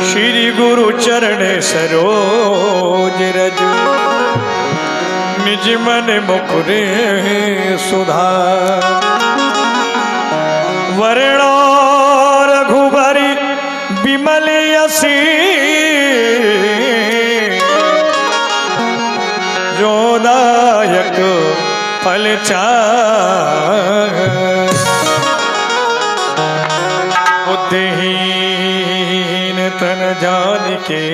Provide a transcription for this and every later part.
श्री गुरु चरण सरोज रज निज मन मुकुरे सुधार वर्णो रघुबरी विमल यसी जोदायक फल चार बुद्धिहीन तन जान के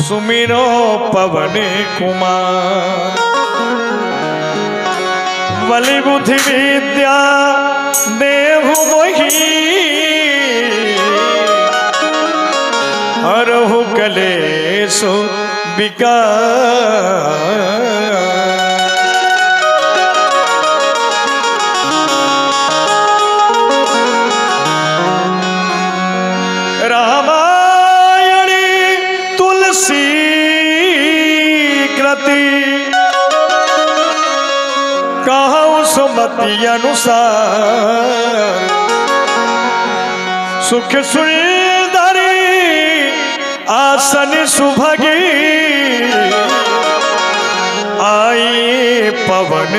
सुमिरो पवन कुमार बलि बुद्धि विद्या देहु मोहि हरहु कलेशु विकार सुमति अनुसार सुख सुंदरी आसन सुभगी आई पवन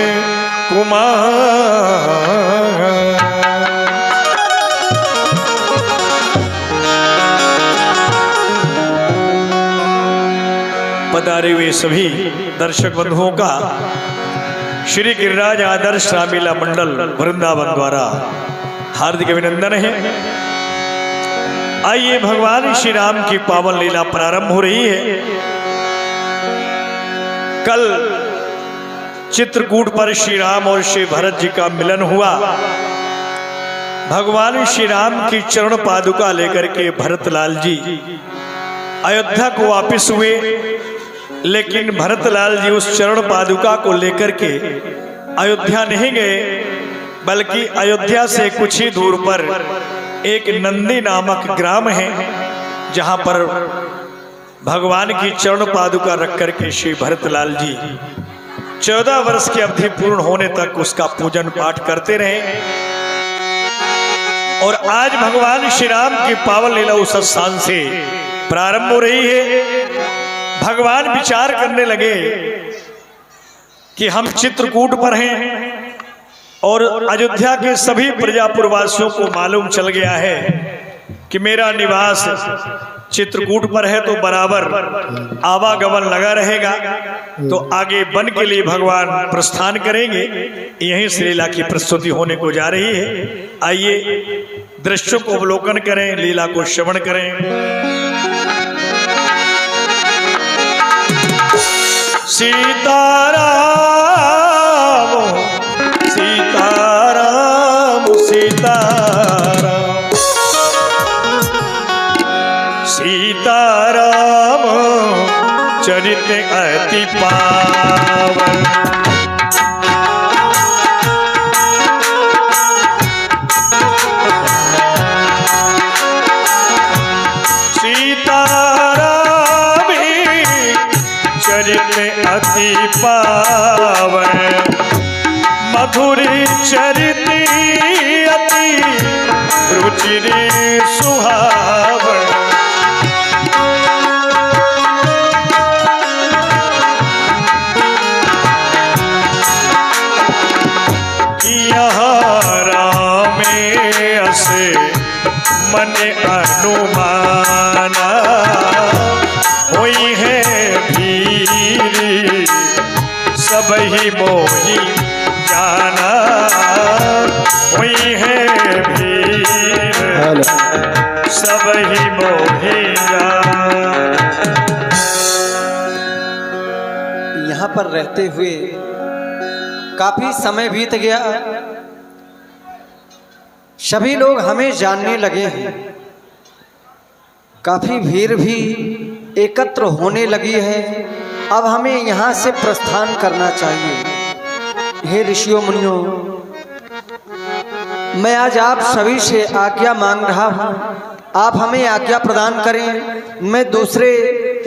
कुमार पधारे हुए सभी दर्शक बंधुओं का श्री गिरिराज आदर्श रामलीला मंडल वृंदावन द्वारा हार्दिक अभिनंदन है। आइए भगवान श्री राम की पावन लीला प्रारंभ हो रही है। कल चित्रकूट पर श्री राम और श्री भरत जी का मिलन हुआ। भगवान श्री राम की चरण पादुका लेकर के भरतलाल जी अयोध्या को वापिस हुए, लेकिन भरतलाल जी उस चरण पादुका को लेकर के अयोध्या नहीं गए, बल्कि अयोध्या से कुछ ही दूर पर एक नंदी नामक ग्राम है, जहां पर भगवान की चरण पादुका रख करके श्री भरतलाल जी 14 वर्ष की अवधि पूर्ण होने तक उसका पूजन पाठ करते रहे। और आज भगवान श्री राम की पावन लीला उस स्थान से प्रारंभ हो रही है। भगवान विचार करने लगे कि हम चित्रकूट पर हैं और अयोध्या के सभी प्रजापुरवासियों को मालूम चल गया है कि मेरा निवास चित्रकूट पर है, तो बराबर आवागमन लगा रहेगा। तो आगे वन के लिए भगवान प्रस्थान करेंगे। यहीं से लीला की प्रस्तुति होने को जा रही है। आइए दृश्यों को अवलोकन करें, लीला को श्रवण करें। सीताराम सीताराम सीताराम सीताराम चरित अति पावन अति पावन मधुरी चरित अति रुचिरी सुहावन यहाँ रामे असे मन अनुमाना होई है सब ही मोही जाना हुई है भीड़ सब ही मोही जाना। यहाँ पर रहते हुए काफी समय बीत गया। सभी लोग हमें जानने लगे हैं, काफी भीड़ भी एकत्र होने लगी है। अब हमें यहाँ से प्रस्थान करना चाहिए। हे ऋषियों मुनियों, मैं आज आप सभी से आज्ञा मांग रहा हूँ, आप हमें आज्ञा प्रदान करें। मैं दूसरे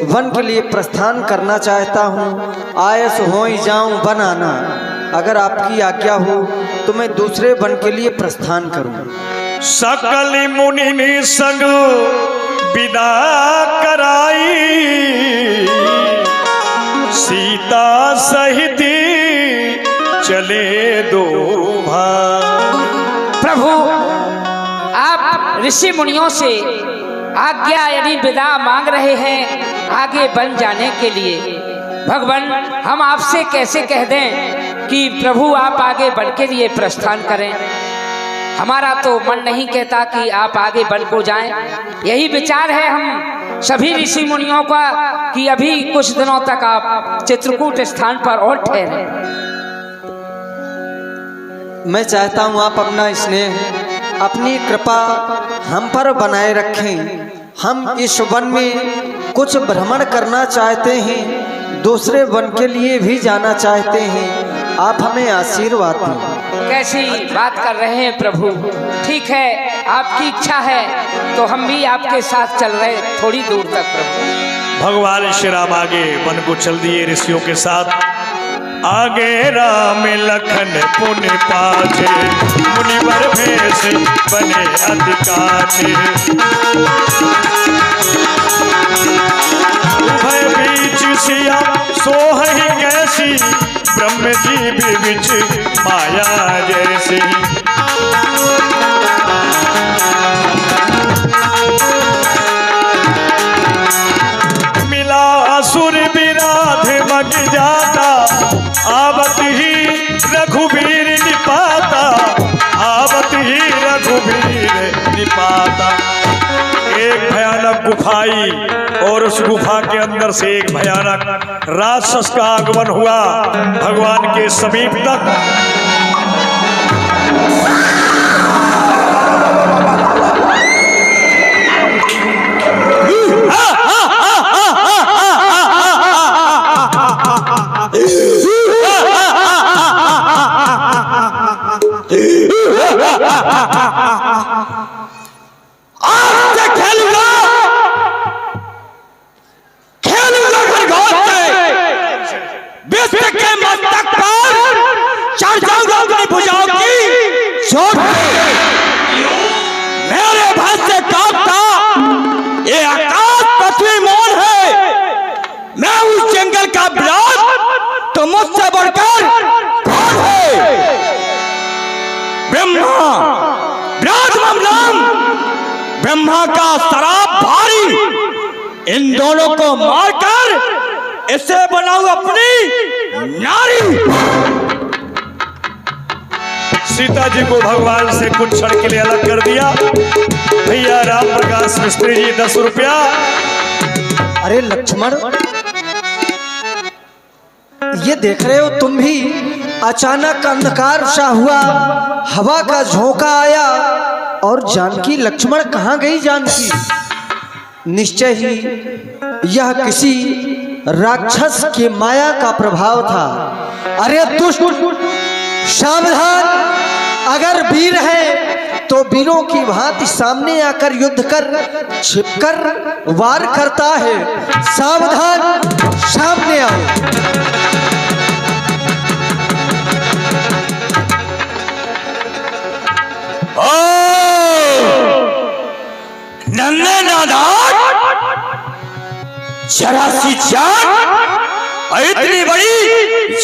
वन के लिए प्रस्थान करना चाहता हूँ। आयस हो ही जाऊँ वन आना, अगर आपकी आज्ञा हो तो मैं दूसरे वन के लिए प्रस्थान करूँ। सकल मुनि ने संग विदा कराई, सीता सहित चले दो भाई। प्रभु, आप ऋषि मुनियों से आज्ञा यानी विदा मांग रहे हैं आगे बन जाने के लिए। भगवान, हम आपसे कैसे कह दें कि प्रभु आप आगे बढ़ के लिए प्रस्थान करें। हमारा तो मन नहीं कहता कि आप आगे बढ़ को जाएं। यही विचार है हम सभी ऋषि मुनियों का कि अभी कुछ दिनों तक आप चित्रकूट स्थान पर और ठहरे। मैं चाहता हूँ आप अपना स्नेह, अपनी कृपा हम पर बनाए रखें। हम इस वन में कुछ भ्रमण करना चाहते हैं, दूसरे वन के लिए भी जाना चाहते हैं। आप हमें आशीर्वाद दें। कैसी बात कर रहे हैं प्रभु। ठीक है, आपकी इच्छा है तो हम भी आपके साथ चल रहे थोड़ी दूर तक। प्रभु भगवान श्री राम आगे वन को चल दिए ऋषियों के साथ। आगे राम लखन पुण्य पाछे, मुनिवर भेष बने अधिकाचे। उभय बीच सिया सोहहि कैसी, ब्रह्म जी बिच माया जैसी। मिला असुर विराध मग जाता, आवत ही रघुबीर निपाता, आवत ही रघुबीर निपाता। एक भयानक गुफाई और उस गुफा के अंदर से एक भयानक राक्षस का आगमन हुआ भगवान के समीप तक। आज खेलूंगा खरगोश से, विश्व के मस्तक पर चढ़ जाऊंगा अपनी भुजाओं की चोट पे। मेरे भय से कांपता ये आकाश पृथ्वी मौन है। मैं उस जंगल का विराट, तो मुझसे बढ़कर कौन है? ब्रह्मा विराट ममलाम, ब्रह्मा का शराब भारी। इन दोनों को मारकर इसे बनाऊं अपनी नारी। सीता जी को भगवान से कुछ क्षण के लिए अलग कर दिया। भैया राम प्रकाश मिस्त्री जी 10 रुपया। अरे लक्ष्मण, ये देख रहे हो तुम भी, अचानक अंधकार सा हुआ, हवा का झोंका आया और जानकी, लक्ष्मण कहाँ गई जानकी? निश्चय ही यह किसी राक्षस की माया का प्रभाव था। अरे दुष्ट, सावधान! अगर वीर है तो वीरों की भांति सामने आकर युद्ध कर, छिपकर वार करता है। सावधान, सामने आओ। नन्हे नादान, जरा सी जान और इतनी बड़ी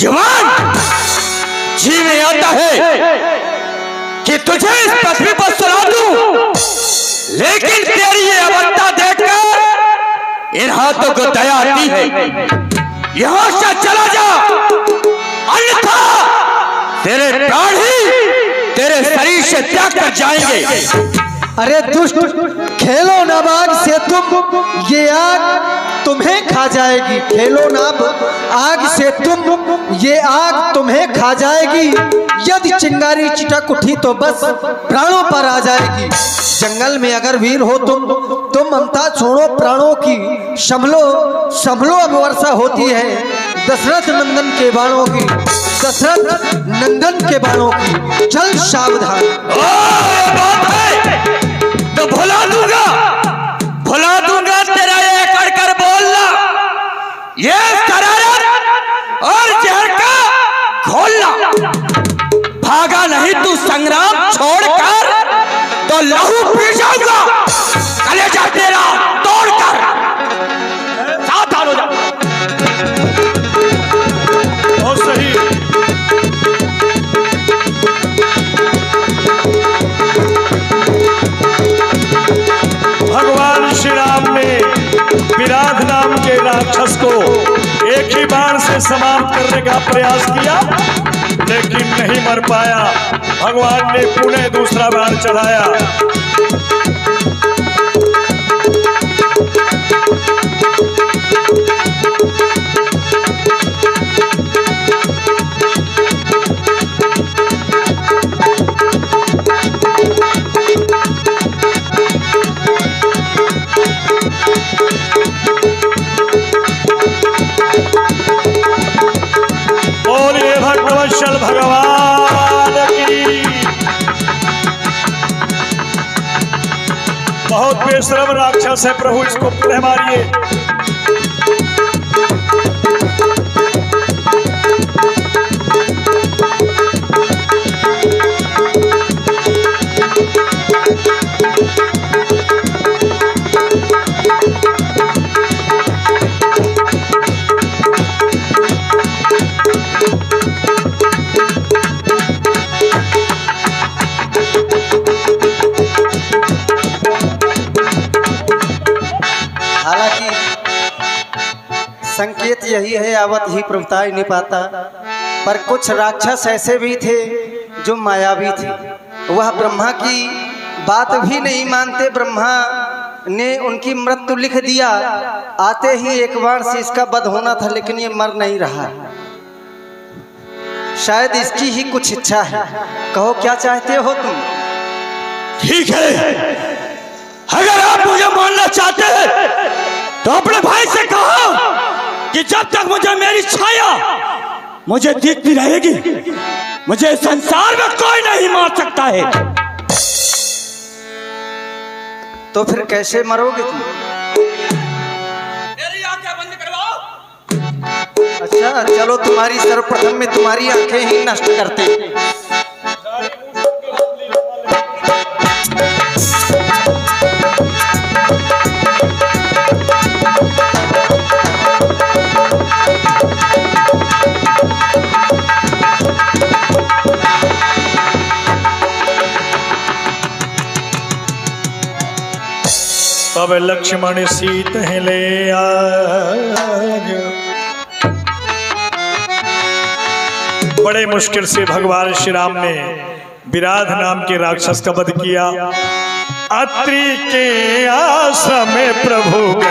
जवान, जी में आता है कि तुझे इस पृथ्वी पर सुला दूं, लेकिन तेरी ये अवस्था देखकर इन हाथों को दया आती है। यहां से चला जा, अन्यथा तेरे प्राण ही तेरे शरीर से त्याग कर जाएंगे। अरे दुष्ट, खेलो नाबाग से तुम, ये आग तुम्हें खा जाएगी। खेलो नाब आग से तुम, ये आग तुम्हें खा जाएगी। यदि चिंगारी चिटक उठी तो बस प्राणों पर आ जाएगी। जंगल में अगर वीर हो तुम ममता छोड़ो प्राणों की, संभलो संभलो अब वर्षा होती है। दशरथ नंदन के बाणों की, दशरथ नंदन के बाणों की, चल सावधान। बात है तो भुला दूंगा तेरा ये कर कर बोलना, ये शरारत और जहर का घोलना। भागा नहीं तू संग्राम छोड़कर तो लहू पी जाऊंगा, कलेजा तेरा तोड़कर। सावधान हो जा। बहुत सही। भगवान श्री राम ने विराट नाम के राक्षस को एक ही बार से समाप्त करने का प्रयास किया, लेकिन नहीं मर पाया। भगवान ने पुनः दूसरा बार चढ़ाया। बोलिए भक्तवत्सल भगवान की। बहुत बेशरम राक्षस है प्रभु, इसको पुनः मारिए। हालांकि संकेत यही है, आवत ही प्रभुता ही नहीं पाता, पर कुछ राक्षस ऐसे भी थे जो मायावी थे। वह ब्रह्मा की बात भी नहीं मानते। ब्रह्मा ने उनकी मृत्यु लिख दिया, आते ही एक बार से इसका वध होना था, लेकिन ये मर नहीं रहा। शायद इसकी ही कुछ इच्छा है। कहो क्या चाहते हो तुम? ठीक है, अगर आप मुझे मानना चाहते हैं तो अपने भाई से कहो कि जब तक मुझे मेरी छाया मुझे दिखती रहेगी, मुझे संसार में कोई नहीं मार सकता है। तो फिर कैसे मरोगे तुम? मेरी आंखें बंद करवाओ। अच्छा चलो, तुम्हारी सर्वप्रथम में तुम्हारी आंखें ही नष्ट करते। तब लक्ष्मण सीत ले आज। बड़े मुश्किल से भगवान श्री राम ने विराट नाम के राक्षस का वध किया। अत्रि के आश्रम में प्रभु गए।